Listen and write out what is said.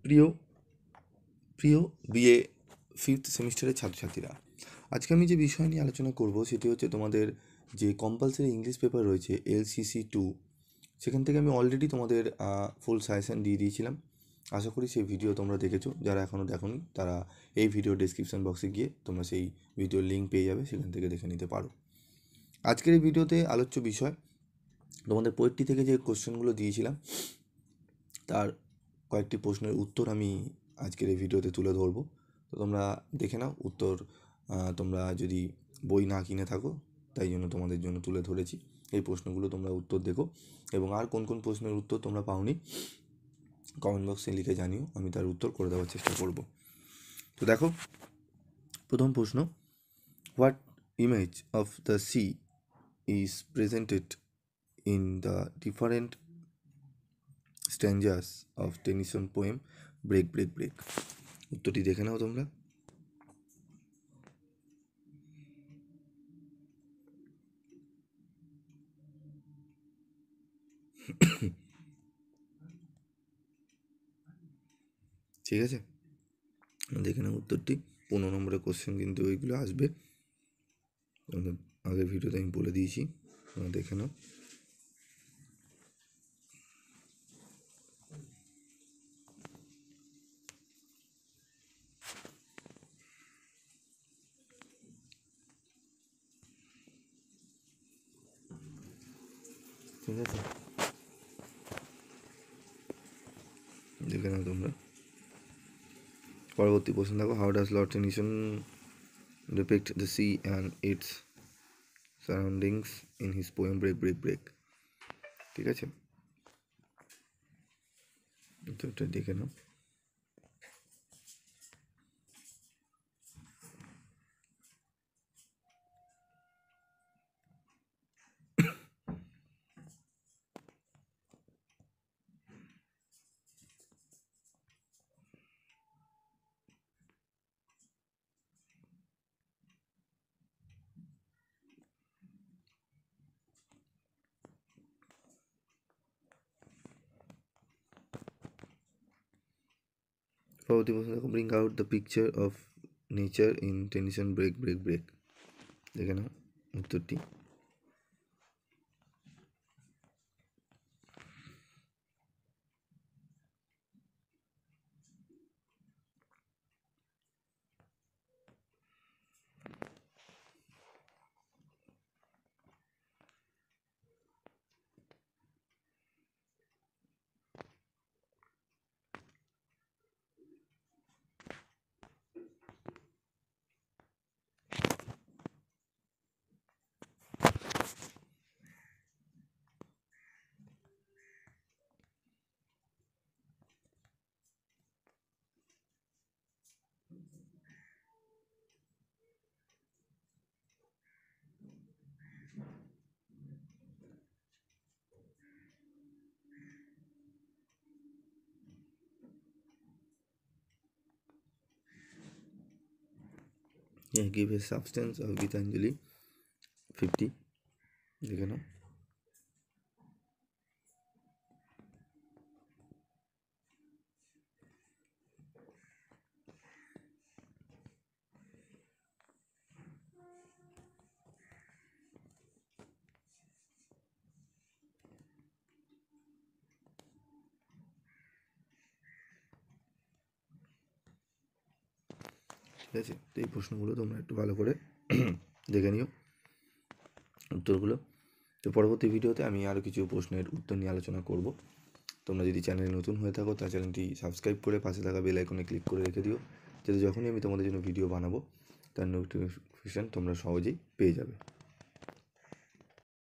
প্রিয় প্রিয় BA fifth সেমিস্টারের ছাত্রছাত্রীরা, আজকে আমি যে বিষয় নিয়ে আলোচনা করব সেটি হচ্ছে তোমাদের যে কম্পালসারি ইংলিশ পেপার রয়েছে LCC2, সেখান থেকে আমি অলরেডি তোমাদের ফুল সাজেশান দিয়ে দিয়েছিলাম। আশা করি সেই ভিডিও তোমরা দেখেছো। যারা এখনও দেখোনি তারা এই ভিডিও ডেসক্রিপশান বক্সে গিয়ে তোমরা সেই ভিডিওর লিঙ্ক পেয়ে যাবে, সেখান থেকে দেখে নিতে পারো। আজকের এই ভিডিওতে আলোচ্য বিষয় তোমাদের পোয়েট্রি থেকে যে কোশ্চেনগুলো দিয়েছিলাম তার কয়েকটি প্রশ্নের উত্তর আমি আজকের এই ভিডিওতে তুলে ধরবো। তো তোমরা দেখে নাও উত্তর। তোমরা যদি বই না কিনে থাকো তাই জন্য তোমাদের জন্য তুলে ধরেছি এই প্রশ্নগুলো, তোমরা উত্তর দেখো এবং আর কোন কোন প্রশ্নের উত্তর তোমরা পাওনি কমেন্ট বক্সে লিখে জানিও, আমি তার উত্তর করে দেওয়ার চেষ্টা করব। তো দেখো, প্রথম প্রশ্ন, what image of the sea is presented in the different stanzas of Tennyson poem break break break? উত্তরটি দেখে নাও তোমরা। ঠিক আছে, দেখে নাও উত্তরটি। 15 নম্বরের কোশ্চেন কিন্তু ওইগুলো আসবে, আগের ভিডিওতে আমি বলে দিয়েছি, তোমরা দেখে নাও। ঠিক আছে, দেখে নাও তোমরা। পরবর্তী প্রশ্ন দেখো, how does Lord Tennyson depict the sea and its surroundings in his poem break break Break? ঠিক আছে, উত্তরটা দেখে নাও। পরবর্তী প্রশ্ন দেখো, bring out the picture of nature in Tennyson Break break Break? দেখে নাও উত্তরটি। give a substance of Gitanjali 50? দেখে নাও। ঠিক আছে, তো এই প্রশ্নগুলো তোমরা একটু ভালো করে দেখে নিও উত্তরগুলো। তো পরবর্তী ভিডিওতে আমি আরও কিছু প্রশ্নের উত্তর নিয়ে আলোচনা করব। তোমরা যদি চ্যানেলে নতুন হয়ে থাকো তার চ্যানেলটি সাবস্ক্রাইব করে পাশে থাকা বেল আইকনে ক্লিক করে রেখে দিও, যাতে যখনই আমি তোমাদের জন্য ভিডিও বানাবো তার নোটিফিকেশান তোমরা সহজেই পেয়ে যাবে।